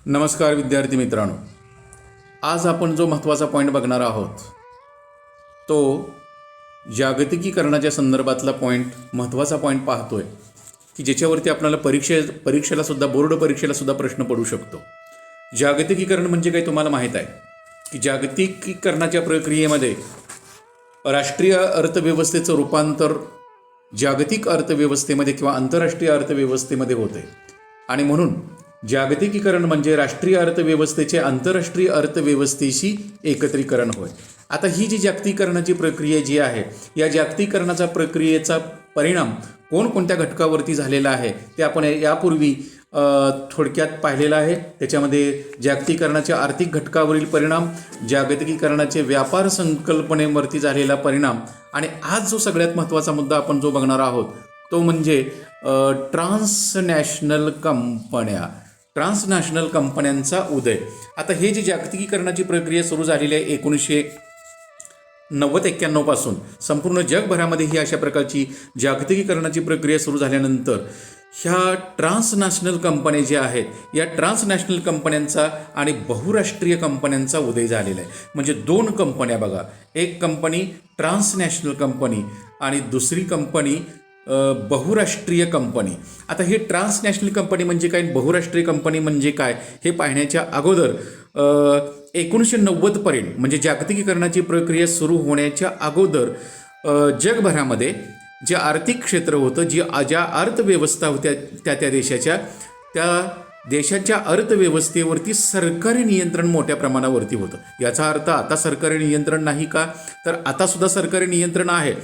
नमस्कार विद्यार्थी मित्रांनो, आज आपण जो महत्त्वाचा पॉईंट बघणार आहोत तो जागतिकीकरणाच्या संदर्भातला महत्त्वाचा पॉईंट पाहतोय की ज्याच्यावरती आपल्याला परीक्षेलासुद्धा बोर्ड परीक्षेलासुद्धा प्रश्न पडू शकतो. जागतिकीकरण म्हणजे काय तुम्हाला माहीत आहे की जागतिकीकरणाच्या प्रक्रियेमध्ये राष्ट्रीय अर्थव्यवस्थेचं रूपांतर जागतिक अर्थव्यवस्थेमध्ये किंवा आंतरराष्ट्रीय अर्थव्यवस्थेमध्ये होते आणि म्हणून जागतिकीकरण म्हणजे राष्ट्रीय अर्थव्यवस्थेचे आंतरराष्ट्रीय अर्थव्यवस्थेशी एकत्रीकरण होय. आता ही जी जागतिकीकरणाची प्रक्रिया जी आहे या जागतिकीकरणाचा प्रक्रियेचा परिणाम कोणकोणत्या घटकावरती झालेला आहे ते आपण यापूर्वी थोडक्यात पाहिलेलं आहे. त्याच्यामध्ये जागतिकीकरणाच्या आर्थिक घटकावरील परिणाम, जागतिकीकरणाचे व्यापार संकल्पनेवरती झालेला परिणाम आणि आज जो सगळ्यात महत्त्वाचा मुद्दा आपण जो बघणार आहोत तो म्हणजे ट्रान्सनॅशनल कंपन्यांचा उदय. आता हे जे जागतिकीकरणाची प्रक्रिया सुरू झालेली आहे 1990-91 पासून संपूर्ण जगभरामध्ये ही अशा प्रकारची जागतिकीकरणाची प्रक्रिया सुरू झाल्यानंतर ह्या ट्रान्सनॅशनल कंपन्या ज्या आहेत या ट्रान्सनॅशनल कंपन्यांचा आणि बहुराष्ट्रीय कंपन्यांचा उदय झालेला आहे. म्हणजे दोन कंपन्या बघा, एक कंपनी ट्रान्सनॅशनल कंपनी आणि दुसरी कंपनी बहुराष्ट्रीय कंपनी. आता ही ट्रान्सनॅशनल कंपनी म्हणजे काय, बहुराष्ट्रीय कंपनी म्हणजे काय हे पाहण्याच्या अगोदर 1990 पर्यंत म्हणजे जागतिकीकरणाची प्रक्रिया सुरू होण्याच्या अगोदर जगभरामध्ये जे आर्थिक क्षेत्र होतं, ज्या अर्थव्यवस्था होत्या त्या देशाच्या अर्थव्यवस्थेवरती सरकारी नियंत्रण मोठ्या प्रमाणावरती होतं. याचा अर्थ आता सरकारी नियंत्रण नाही का, तर आतासुद्धा सरकारी नियंत्रण आहे,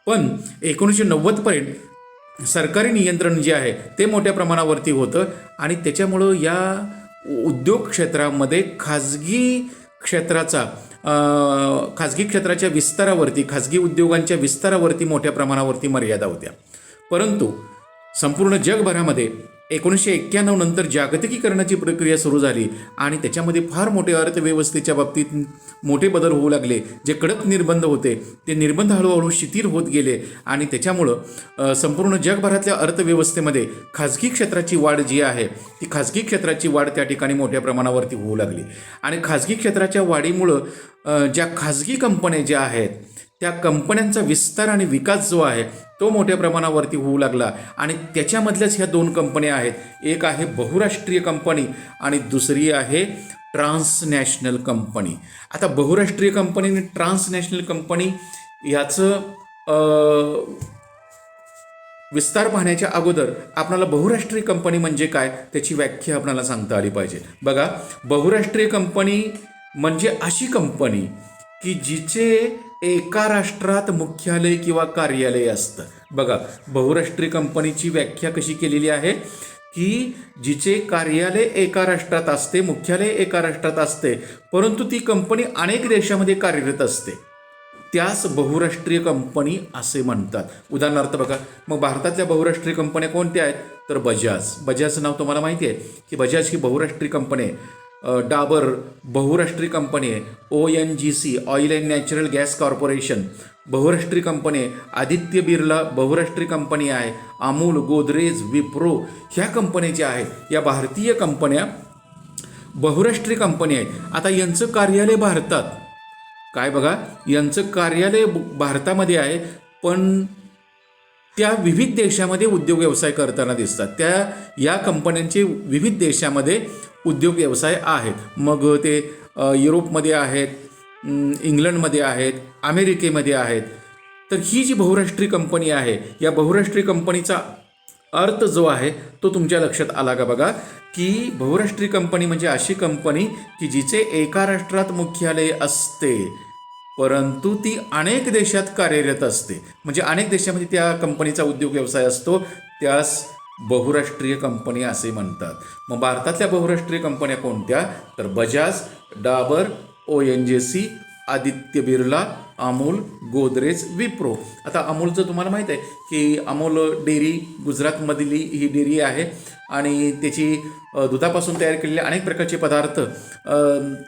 पण 1990 पर्यंत सरकारी नियंत्रण जे आहे ते मोठ्या प्रमाणावरती होतं आणि त्याच्यामुळं या उद्योग क्षेत्रामध्ये खाजगी क्षेत्राच्या विस्तारावरती, खाजगी उद्योगांच्या विस्तारावरती मोठ्या प्रमाणावरती मर्यादा होत्या. परंतु संपूर्ण जगभरामध्ये 1991 नंतर जागतिकीकरणाची प्रक्रिया सुरू झाली आणि त्याच्यामध्ये फार मोठे अर्थव्यवस्थेच्या बाबतीत मोठे बदल होऊ लागले. जे कडक निर्बंध होते ते निर्बंध हळूहळू शिथिल होत गेले आणि त्याच्यामुळं संपूर्ण जगभरातल्या अर्थव्यवस्थेमध्ये खाजगी क्षेत्राची वाढ जी आहे ती खाजगी क्षेत्राची वाढ त्या ठिकाणी मोठ्या प्रमाणावरती होऊ लागली आणि खाजगी क्षेत्राच्या वाढीमुळं ज्या खाजगी कंपन्या ज्या आहेत त्या कंपन्यांचा विस्तार आणि विकास जो आहे तो मोठ्या प्रमाणावरती होऊ लागला आणि त्याच्यामधल्याच ह्या दोन कंपन्या आहेत. एक आहे बहुराष्ट्रीय कंपनी आणि दुसरी आहे ट्रान्सनॅशनल कंपनी. आता बहुराष्ट्रीय कंपनी आणि ट्रान्सनॅशनल कंपनी याचं विस्तार पाहण्याच्या अगोदर आपल्याला बहुराष्ट्रीय कंपनी म्हणजे काय त्याची व्याख्या आपल्याला सांगता आली पाहिजे. बघा, बहुराष्ट्रीय कंपनी म्हणजे अशी कंपनी की जिचे एका राष्ट्रात मुख्यालय किंवा कार्यालय असतं. बघा, बहुराष्ट्रीय कंपनीची व्याख्या कशी केलेली आहे की जिचे कार्यालय एका राष्ट्रात असते, मुख्यालय एका राष्ट्रात असते, परंतु ती कंपनी अनेक देशामध्ये कार्यरत असते, त्यास बहुराष्ट्रीय कंपनी असे म्हणतात. उदाहरणार्थ बघा, मग भारतातल्या बहुराष्ट्रीय कंपन्या कोणत्या आहेत तर बजाजचं नाव तुम्हाला माहिती आहे की बजाज ही बहुराष्ट्रीय कंपनी आहे. डाबर बहुराष्ट्रीय कंपनी आहे. ONGC oil and natural gas corporation बहुराष्ट्रीय कंपनी आहे. आदित्य बिर्ला बहुराष्ट्रीय कंपनी आहे. अमूल, गोदरेज, विप्रो ह्या कंपन्या ज्या आहेत या भारतीय कंपन्या बहुराष्ट्रीय कंपनी आहेत. आता यांचं कार्यालय भारतात काय बघा, यांचं कार्यालय भारतामध्ये आहे, पण त्या विविध देशामध्ये उद्योग व्यवसाय करताना दिसतात. या कंपन्यांचे विविध देशामध्ये उद्योग व्यवसाय आहेत. मग ते युरोपमध्ये आहेत, इंग्लंडमध्ये आहेत, अमेरिकेमध्ये आहेत. तर ही जी बहुराष्ट्रीय कंपनी आहे या बहुराष्ट्रीय कंपनीचा अर्थ जो आहे तो तुमच्या लक्षात आला का बघा, की बहुराष्ट्रीय कंपनी म्हणजे अशी कंपनी की जिचे एका राष्ट्रात मुख्यालय असते परंतु ती अनेक देशात कार्यरत असते. म्हणजे अनेक देशामध्ये त्या कंपनीचा उद्योग व्यवसाय असतो, त्यास बहुराष्ट्रीय कंपनी असे म्हणतात. मग भारतातल्या बहुराष्ट्रीय कंपन्या कोणत्या तर बजाज, डाबर, ONGC, आदित्य बिर्ला, अमूल, गोदरेज, विप्रो. आता अमूलचं तुम्हाला माहीत आहे की अमूल डेअरी गुजरातमधली ही डेअरी आहे आणि त्याची दुधापासून तयार केलेले अनेक प्रकारचे पदार्थ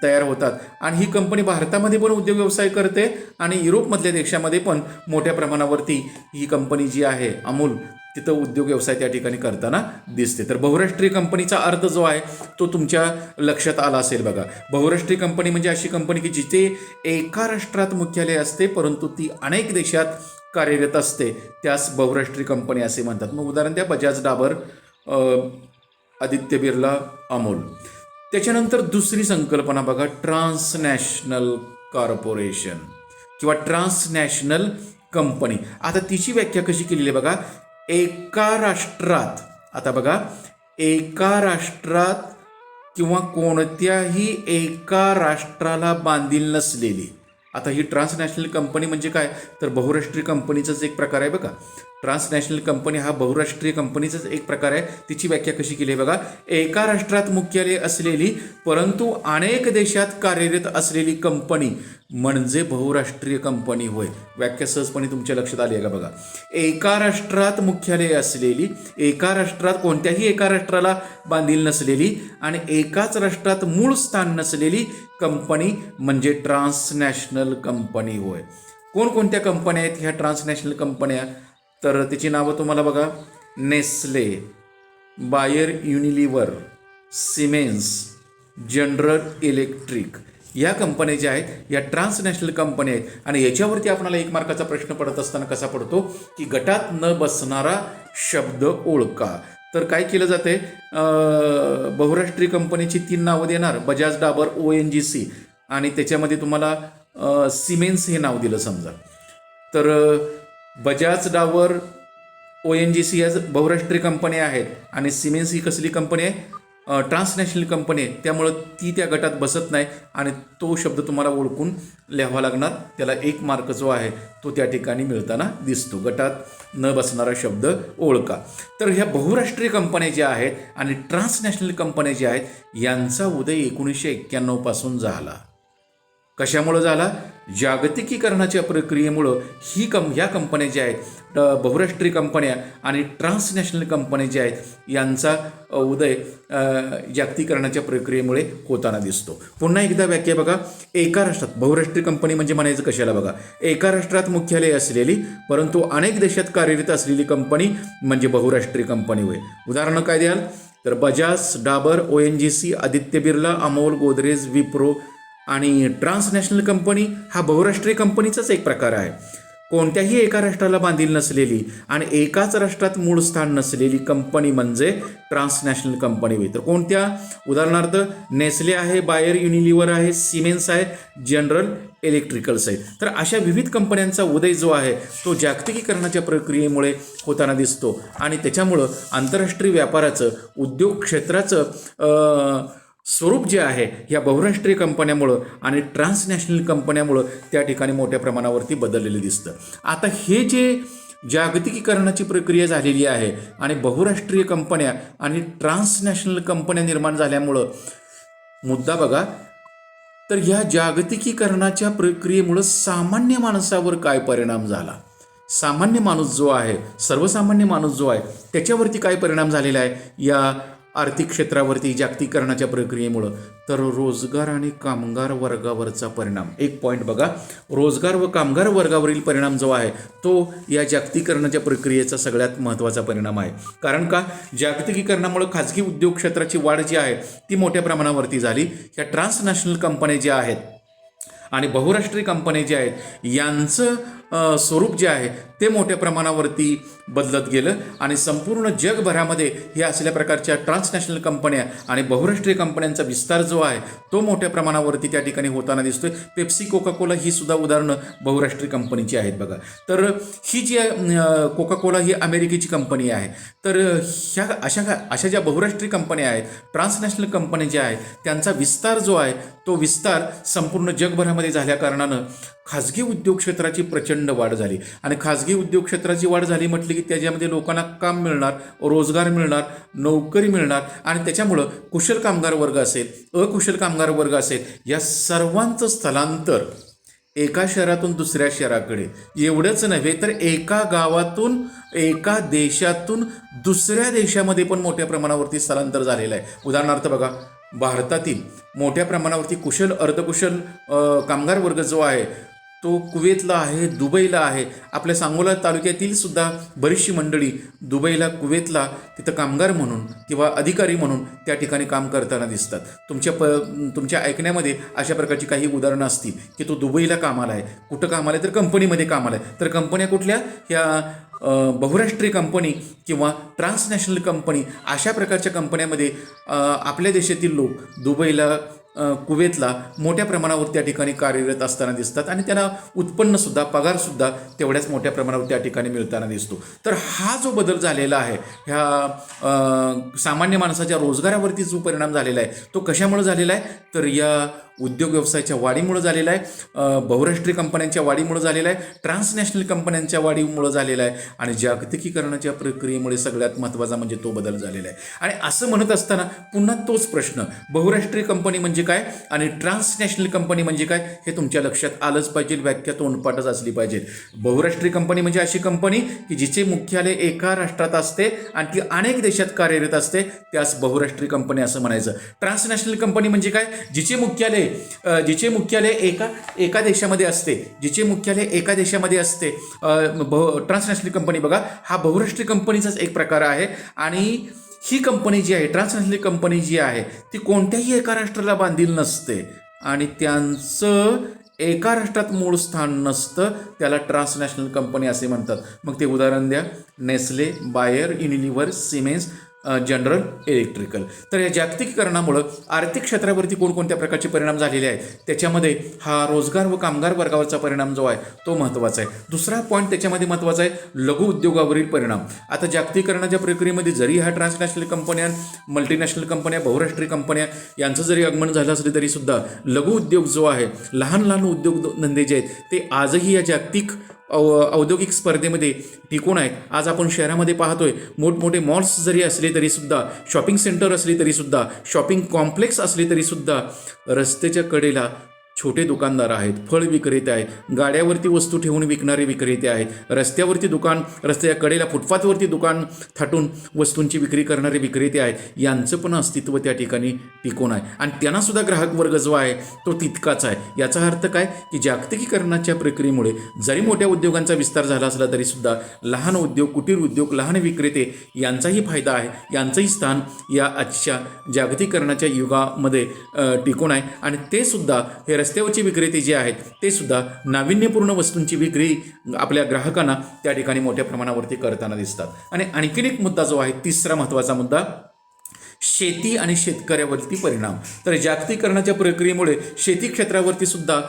तयार होतात आणि ही कंपनी भारतामध्ये पण उद्योग व्यवसाय करते आणि युरोपमधल्या देशामध्ये पण मोठ्या प्रमाणावरती ही कंपनी जी आहे अमूल तिथं उद्योग व्यवसाय त्या ठिकाणी करताना दिसते. तर बहुराष्ट्रीय कंपनीचा अर्थ जो आहे तो तुमच्या लक्षात आला असेल बघा. बहुराष्ट्रीय कंपनी म्हणजे अशी कंपनी की जिथे एका राष्ट्रात मुख्यालय असते परंतु ती अनेक देशात कार्यरत असते, त्यास बहुराष्ट्रीय कंपनी असे म्हणतात. मग उदाहरण द्या, बजाज, डाबर, आदित्य बिर्ला, अमोल. त्याच्यानंतर दुसरी संकल्पना बघा, ट्रान्सनॅशनल कॉर्पोरेशन किंवा ट्रान्सनॅशनल कंपनी. आता तिची व्याख्या कशी केलेली आहे बघा. एका राष्ट्रात, आता बघा, एका राष्ट्रात किंवा कोणत्याही एका राष्ट्राला बांधील नसलेली. आता ही ट्रान्सनॅशनल कंपनी म्हणजे काय, तर बहुराष्ट्रीय कंपनीचाच एक प्रकार आहे बघा. ट्रान्सनॅशनल कंपनी हा बहुराष्ट्रीय कंपनीचाच एक प्रकार आहे. तिची व्याख्या कशी केली आहे बघा. एका राष्ट्रात मुख्यालय असलेली परंतु अनेक देशात कार्यरत असलेली कंपनी म्हणजे बहुराष्ट्रीय कंपनी होय. व्याख्या सहजपणे तुमच्या लक्षात आली आहे का बघा. एका राष्ट्रात मुख्यालय असलेली, एका राष्ट्रात कोणत्याही एका राष्ट्राला बांधील नसलेली आणि एकाच राष्ट्रात मूळ स्थान नसलेली कंपनी म्हणजे ट्रान्सनॅशनल कंपनी होय. कोणकोणत्या कंपन्या आहेत ह्या ट्रान्सनॅशनल कंपन्या, तर त्याची नावं तुम्हाला बघा. Nestle, Bayer Unilever, Siemens, General Electric, या कंपन्या ज्या आहेत या ट्रान्सनॅशनल कंपन्या आहेत. आणि याच्यावरती आपल्याला 1 मार्काचा प्रश्न पडत असताना कसा पडतो की गटात न बसणारा शब्द ओळखा. तर काय केलं जाते, बहुराष्ट्रीय कंपनीची 3 नावं देणार, बजाज, डाबर, ONGC, आणि त्याच्यामध्ये तुम्हाला सिमेन्स हे नाव दिलं समजा. तर बजाज, डाबर, ONGC या बहुराष्ट्रीय कंपन्या आहेत आणि सिमेन्स ही कसली कंपनी आहे, ट्रान्सनॅशनल कंपनी आहे. त्यामुळं ती त्या गटात बसत नाही आणि तो शब्द तुम्हाला ओळखून लिहावा लागणार. त्याला 1 मार्क जो आहे तो त्या ठिकाणी मिळताना दिसतो. गटात न बसणारा शब्द ओळखा. तर ह्या बहुराष्ट्रीय कंपन्या ज्या आहेत आणि ट्रान्सनॅशनल कंपन्या ज्या आहेत यांचा उदय 1991 पासून झाला. कशामुळं झाला, जागतिकीकरणाच्या प्रक्रियेमुळं ह्या कंपन्या ज्या आहेत बहुराष्ट्रीय कंपन्या आणि ट्रान्सनॅशनल कंपन्या ज्या आहेत यांचा उदय जागतिकीकरणाच्या प्रक्रियेमुळे होताना दिसतो. पुन्हा एकदा व्याख्या बघा. एका राष्ट्रात, बहुराष्ट्रीय कंपनी म्हणजे म्हणायचं कशाला बघा, एका राष्ट्रात मुख्यालय असलेली परंतु अनेक देशात कार्यरत असलेली कंपनी म्हणजे बहुराष्ट्रीय कंपनी होय. उदाहरणं काय द्याल, तर बजाज, डाबर, ONGC, आदित्य बिर्ला, अमोल, गोदरेज, विप्रो. आणि ट्रान्सनॅशनल कंपनी हा बहुराष्ट्रीय कंपनीचाच एक प्रकार आहे. कोणत्याही एका राष्ट्राला बांधील नसलेली आणि एकाच राष्ट्रात मूळ स्थान नसलेली कंपनी म्हणजे ट्रान्सनॅशनल कंपनी होईल. तर कोणत्या, उदाहरणार्थ नेस्ले आहे, बायर युनिलिव्हर आहे, सिमेन्स आहे, जनरल इलेक्ट्रिकल्स आहे. तर अशा विविध कंपन्यांचा उदय जो आहे तो जागतिकीकरणाच्या प्रक्रियेमुळे होताना दिसतो आणि त्याच्यामुळं आंतरराष्ट्रीय व्यापाराचं, उद्योग क्षेत्राचं स्वरूप जे आहे या बहुराष्ट्रीय कंपन्यामुळं आणि ट्रान्सनॅशनल कंपन्यामुळं त्या ठिकाणी मोठ्या प्रमाणावरती बदललेलं दिसतं. आता हे जे जागतिकीकरणाची प्रक्रिया झालेली आहे आणि बहुराष्ट्रीय कंपन्या आणि ट्रान्सनॅशनल कंपन्या निर्माण झाल्यामुळं मुद्दा बघा, तर ह्या जागतिकीकरणाच्या प्रक्रियेमुळं सामान्य माणसावर काय परिणाम झाला, सामान्य माणूस जो आहे, सर्वसामान्य माणूस जो आहे त्याच्यावरती काय परिणाम झालेला आहे या आर्थिक क्षेत्रावरती जागतिकीकरणाच्या प्रक्रियेमुळं, तर रोजगार आणि कामगार वर्गावरचा परिणाम. 1 पॉईंट बघा, रोजगार व कामगार वर्गावरील परिणाम जो आहे तो या जागतिकीकरणाच्या प्रक्रियेचा सगळ्यात महत्त्वाचा परिणाम आहे. कारण का, जागतिकीकरणामुळे खाजगी उद्योग क्षेत्राची वाढ जी आहे ती मोठ्या प्रमाणावरती झाली. या ट्रान्सनॅशनल कंपन्या ज्या आहेत आणि बहुराष्ट्रीय कंपन्या ज्या आहेत यांचं स्वरूप जे आहे ते मोठ्या प्रमाणावरती बदलत गेलं आणि संपूर्ण जगभरामध्ये हे असल्या प्रकारच्या ट्रान्सनॅशनल कंपन्या आणि बहुराष्ट्रीय कंपन्यांचा विस्तार जो आहे तो मोठ्या प्रमाणावरती त्या ठिकाणी होताना दिसतोय. पेप्सी, कोका कोला ही सुद्धा उदाहरणं बहुराष्ट्रीय कंपनीची आहेत बघा. तर ही जी कोका कोला ही अमेरिकेची कंपनी आहे. तर ह्या अशा ज्या बहुराष्ट्रीय कंपन्या आहेत, ट्रान्सनॅशनल कंपन्या ज्या आहेत त्यांचा विस्तार जो आहे तो विस्तार संपूर्ण जगभरामध्ये झाल्या कारणानं खाजगी उद्योग क्षेत्राची प्रचंड वाढ झाली आणि खाजगी उद्योग क्षेत्राची वाढ झाली म्हटली की त्याच्यामध्ये लोकांना काम मिळणार, रोजगार मिळणार, नोकरी मिळणार आणि त्याच्यामुळं कुशल कामगार वर्ग असेल, अकुशल कामगार वर्ग असेल, या सर्वांचं स्थलांतर एका शहरातून दुसऱ्या शहराकडे, एवढंच नव्हे तर एका गावातून, एका देशातून दुसऱ्या देशामध्ये पण मोठ्या प्रमाणावरती स्थलांतर झालेलं आहे. उदाहरणार्थ बघा, भारतातील मोठ्या प्रमाणावरती कुशल, अर्धकुशल कामगार वर्ग जो आहे तो कुवेतला आहे, दुबईला आहे. आपल्या सांगोला तालुक्यातील सुद्धा बरीचशी मंडळी दुबईला, कुवेतला तिथं कामगार म्हणून किंवा अधिकारी म्हणून त्या ठिकाणी काम करताना दिसतात. तुमच्या ऐकण्यामध्ये अशा प्रकारची काही उदाहरणं असतील की तो दुबईला कामाला आहे. कुठं कामाला आहे तर कंपनीमध्ये कामाला आहे. तर कंपन्या कुठल्या? ह्या बहुराष्ट्रीय कंपनी किंवा ट्रान्सनॅशनल कंपनी अशा प्रकारच्या कंपन्यामध्ये आपल्या देशातील लोक दुबईला, कुवेतला मोठ्या प्रमाणावर त्या ठिकाणी कार्यरत असताना दिसतात आणि त्यांना उत्पन्नसुद्धा, पगारसुद्धा तेवढ्याच मोठ्या प्रमाणावर त्या ठिकाणी मिळताना दिसतो. तर हा जो बदल झालेला आहे, ह्या सामान्य माणसाच्या रोजगारावरती जो परिणाम झालेला आहे तो कशामुळे झालेला आहे? तर या उद्योग व्यवसायाच्या वाढीमुळे झालेला आहे, बहुराष्ट्रीय कंपन्यांच्या वाढीमुळे झालेला आहे, ट्रान्सनॅशनल कंपन्यांच्या वाढीमुळे झालेला आहे आणि जागतिकीकरणाच्या प्रक्रियेमुळे सगळ्यात महत्त्वाचा म्हणजे तो बदल झालेला आहे. आणि असं म्हणत असताना पुन्हा तोच प्रश्न, बहुराष्ट्रीय कंपनी म्हणजे काय आणि ट्रान्सनॅशनल कंपनी म्हणजे काय हे तुमच्या लक्षात आलंच पाहिजे. व्याख्या तोंडपाठच असली पाहिजे. बहुराष्ट्रीय कंपनी म्हणजे अशी कंपनी की जिचे मुख्यालय एका राष्ट्रात असते आणि ती अनेक देशात कार्यरत असते, त्यास बहुराष्ट्रीय कंपनी असं म्हणायचं. ट्रान्सनॅशनल कंपनी म्हणजे काय? जिचे मुख्यालय एका देशामध्ये असते, ट्रान्सनॅशनल कंपनी बघा, हा बहुराष्ट्रीय कंपनीचाच एक प्रकार आहे. आणि ही कंपनी जी आहे, ट्रान्सनॅशनल कंपनी जी आहे, ती कोणत्याही एका राष्ट्राला बांधील नसते आणि त्यांचं एका राष्ट्रात मूळ स्थान नसतं. त्याला ट्रान्सनॅशनल कंपनी असे म्हणतात. मग ते उदाहरण द्या. Nestle, Bayer, Unilever, Siemens, General Electrical. तर या जागतिकीकरणामुळं आर्थिक क्षेत्रावरती कोणकोणत्या प्रकारचे परिणाम झालेले आहेत त्याच्यामध्ये हा रोजगार व कामगार वर्गावरचा परिणाम जो आहे तो महत्त्वाचा आहे. दुसरा पॉईंट त्याच्यामध्ये महत्त्वाचा आहे, लघु उद्योगावरील परिणाम. आता जागतिकीकरणाच्या प्रक्रियेमध्ये जरी ह्या ट्रान्सनॅशनल कंपन्या, मल्टीनॅशनल कंपन्या, बहुराष्ट्रीय कंपन्या यांचं जरी आगमन झालं असलं तरी सुद्धा लघु उद्योग जो आहे, लहान लहान उद्योगधंदे जे आहेत ते आजही या जागतिक औद्योगिक स्पर्धेमध्ये टिकून आहेत. आज आपण शहरामध्ये पाहतोय, मोठमोठे मॉल्स जरी असले तरीसुद्धा, शॉपिंग सेंटर असले तरीसुद्धा, शॉपिंग कॉम्प्लेक्स असले तरीसुद्धा रस्त्याच्या कडेला छोटे दुकानदार आहेत, फळ विक्रेते आहेत, गाड्यावरती वस्तू ठेवून विकणारे विक्रेते आहेत, रस्त्यावरती रस्त्याच्या कडेला फुटपाथवरती दुकान थाटून वस्तूंची विक्री करणारे विक्रेते आहेत. यांचं पण अस्तित्व त्या ठिकाणी टिकून आहे आणि त्यांनासुद्धा ग्राहक वर्ग जो आहे तो तितकाच आहे. याचा अर्थ काय की जागतिकीकरणाच्या प्रक्रियेमुळे जरी मोठ्या उद्योगांचा विस्तार झाला असला तरीसुद्धा लहान उद्योग, कुटीर उद्योग, लहान विक्रेते यांचाही फायदा आहे, यांचंही स्थान या आजच्या जागतिकीकरणाच्या युगामध्ये टिकून आहे. आणि ते सुद्धा हे रस्त्यावरचे विक्रेते जे आहेत ते सुद्धा नाविन्यपूर्ण वस्तूंची विक्री आपल्या ग्राहकांना त्या ठिकाणी मोठ्या प्रमाणावरती करताना दिसतात. आणि आणखीन एक मुद्दा जो आहे, तिसरा महत्त्वाचा मुद्दा, शेती आणि शेतकऱ्यावरती परिणाम. तर जागतिकीकरणाच्या प्रक्रियेमुळे शेती क्षेत्रावरती सुद्धा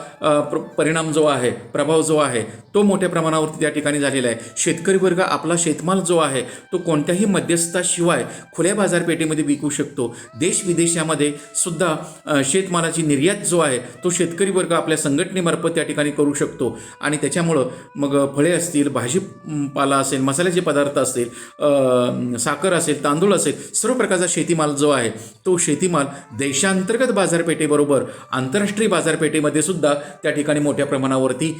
परिणाम जो आहे, प्रभाव जो आहे तो मोठ्या प्रमाणावरती त्या ठिकाणी झालेला आहे. शेतकरी वर्ग आपला शेतमाल जो आहे तो कोणत्याही मध्यस्थाशिवाय खुल्या बाजारपेठेमध्ये विकू शकतो. देश विदेशामध्ये सुद्धा शेतमालाची निर्यात जो आहे तो शेतकरी वर्ग आपल्या संघटनेमार्फत त्या ठिकाणी करू शकतो आणि त्याच्यामुळं मग फळे असतील, भाजीपाला असेल, मसाल्याचे पदार्थ असतील, साखर असेल, तांदूळ असेल, सर्व प्रकारचा शेतीमाल जो आहे तो शेतीमाल देशांतर्गत बाजारपेठेबरोबर आंतरराष्ट्रीय बाजारपेठेमध्ये सुद्धा त्या ठिकाणी मोठ्या प्रमाणावरती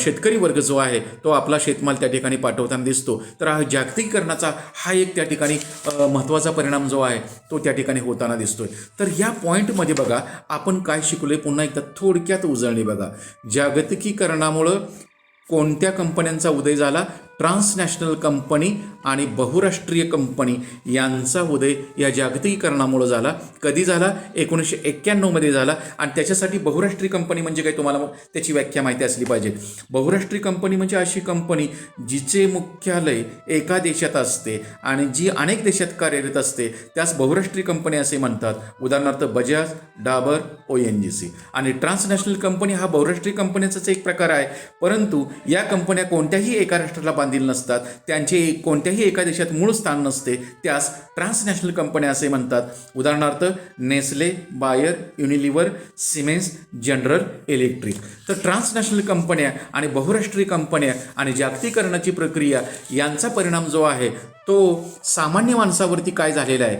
शेतकरी वर्ग जो आहे तो आपला शेतमाल त्या ठिकाणी पाठवताना दिसतो. तर हा जागतिकीकरणाचा हा एक त्या ठिकाणी महत्त्वाचा परिणाम जो आहे तो त्या ठिकाणी होताना दिसतोय. तर या पॉईंटमध्ये बघा आपण काय शिकलोय, पुन्हा एकदा थोडक्यात उजळणी बघा. जागतिकीकरणामुळं कोणत्या कंपन्यांचा उदय झाला? ट्रान्सनॅशनल कंपनी आणि बहुराष्ट्रीय कंपनी यांचा उदय या जागतिकीकरणामुळे झाला. कधी झाला? 1991 झाला. आणि त्याच्यासाठी बहुराष्ट्रीय कंपनी म्हणजे काय तुम्हाला त्याची व्याख्या माहिती असली पाहिजे. बहुराष्ट्रीय कंपनी म्हणजे अशी कंपनी जिचे मुख्यालय एका देशात असते आणि जी अनेक देशात कार्यरत असते त्यास बहुराष्ट्रीय कंपनी असे म्हणतात. उदाहरणार्थ बजाज, डाबर, ONGC. आणि ट्रान्सनॅशनल कंपनी हा बहुराष्ट्रीय कंपनीचाच एक प्रकार आहे, परंतु या कंपन्या कोणत्याही एका राष्ट्राला बांधील नसतात, त्यांचे कोणत्याही एका देशात मूळ स्थान नसते, त्यास ट्रान्सनॅशनल कंपन्या असे म्हणतात. उदाहरणार्थ Nestle, Bayer, Unilever, Siemens, General Electric. तर ट्रान्सनॅशनल कंपन्या आणि बहुराष्ट्रीय कंपन्या आणि जागतिकीकरणाची प्रक्रिया यांचा परिणाम जो आहे तो सामान्य माणसावरती काय झालेला आहे,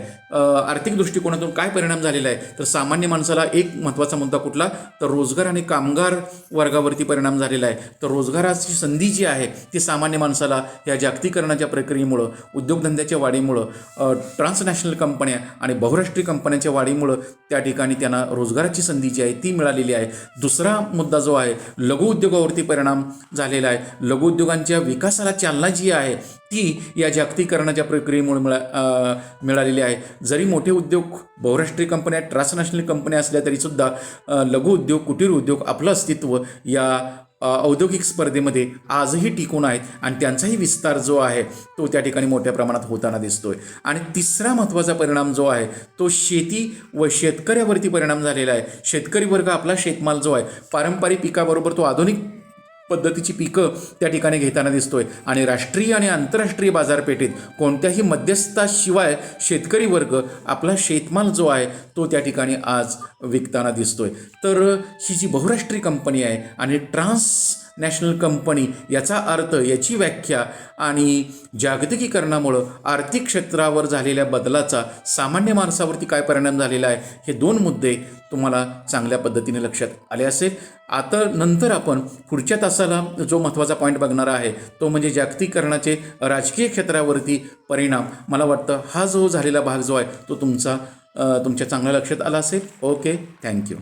आर्थिक दृष्टिकोनातून काय परिणाम झालेला आहे, तर सामान्य माणसाला एक महत्त्वाचा मुद्दा कुठला, तर रोजगार आणि कामगार वर्गावरती परिणाम झालेला आहे. तर रोजगाराची संधी जी आहे ती सामान्य माणसाला माणसाला या जागतिकीकरणाच्या प्रक्रियेमुळं, उद्योगधंद्याच्या वाढीमुळं, ट्रान्सनॅशनल कंपन्या आणि बहुराष्ट्रीय कंपन्यांच्या वाढीमुळं त्या ठिकाणी त्यांना रोजगाराची संधी जी आहे ती मिळालेली आहे. दुसरा मुद्दा जो आहे लघु उद्योगावरती परिणाम झालेला आहे. लघु उद्योगांच्या विकासाला चालना जी आहे ती या जागतिकीकरणाच्या प्रक्रियेमुळे मिळालेली आहे. जरी मोठे उद्योग बहुराष्ट्रीय कंपन्या ट्रान्सनॅशनल कंपन्या असल्या तरीसुद्धा लघु उद्योग, कुटीर उद्योग आपलं अस्तित्व या औद्योगिक स्पर्धेमध्ये आजही टिकून आहेत आणि त्यांचाही विस्तार जो आहे तो त्या ठिकाणी मोठ्या प्रमाणात होताना दिसतोय. आणि तिसरा महत्त्वाचा परिणाम जो आहे तो शेती व शेतकऱ्यावरती परिणाम झालेला आहे. शेतकरी वर्ग आपला शेतमाल जो आहे पारंपरिक पिकाबरोबर तो आधुनिक पद्धतीची पिकं त्या ठिकाणी घेताना दिसतोय आणि राष्ट्रीय आणि आंतरराष्ट्रीय बाजारपेठेत कोणत्याही मध्यस्थाशिवाय शेतकरी वर्ग आपला शेतमाल जो आहे तो त्या ठिकाणी आज विकताना दिसतोय. तर ही जी बहुराष्ट्रीय कंपनी आहे आणि ट्रान्सनॅशनल कंपनी याचा अर्थ, याची व्याख्या आणि जागतिकीकरणामुळं आर्थिक क्षेत्रावर झालेल्या बदलाचा सामान्य माणसावरती काय परिणाम झालेला आहे हे दोन मुद्दे तुम्हाला चांगल्या पद्धतीने लक्षात आले असेल. आता नंतर आपण पुढच्या तासाला जो महत्त्वाचा पॉईंट बघणार आहे तो म्हणजे जागतिकीकरणाचे राजकीय क्षेत्रावरती परिणाम. मला वाटतं हा जो झालेला भाग जो आहे तो तुमच्या चांगल्या लक्षात आला असेल. Okay, thank you.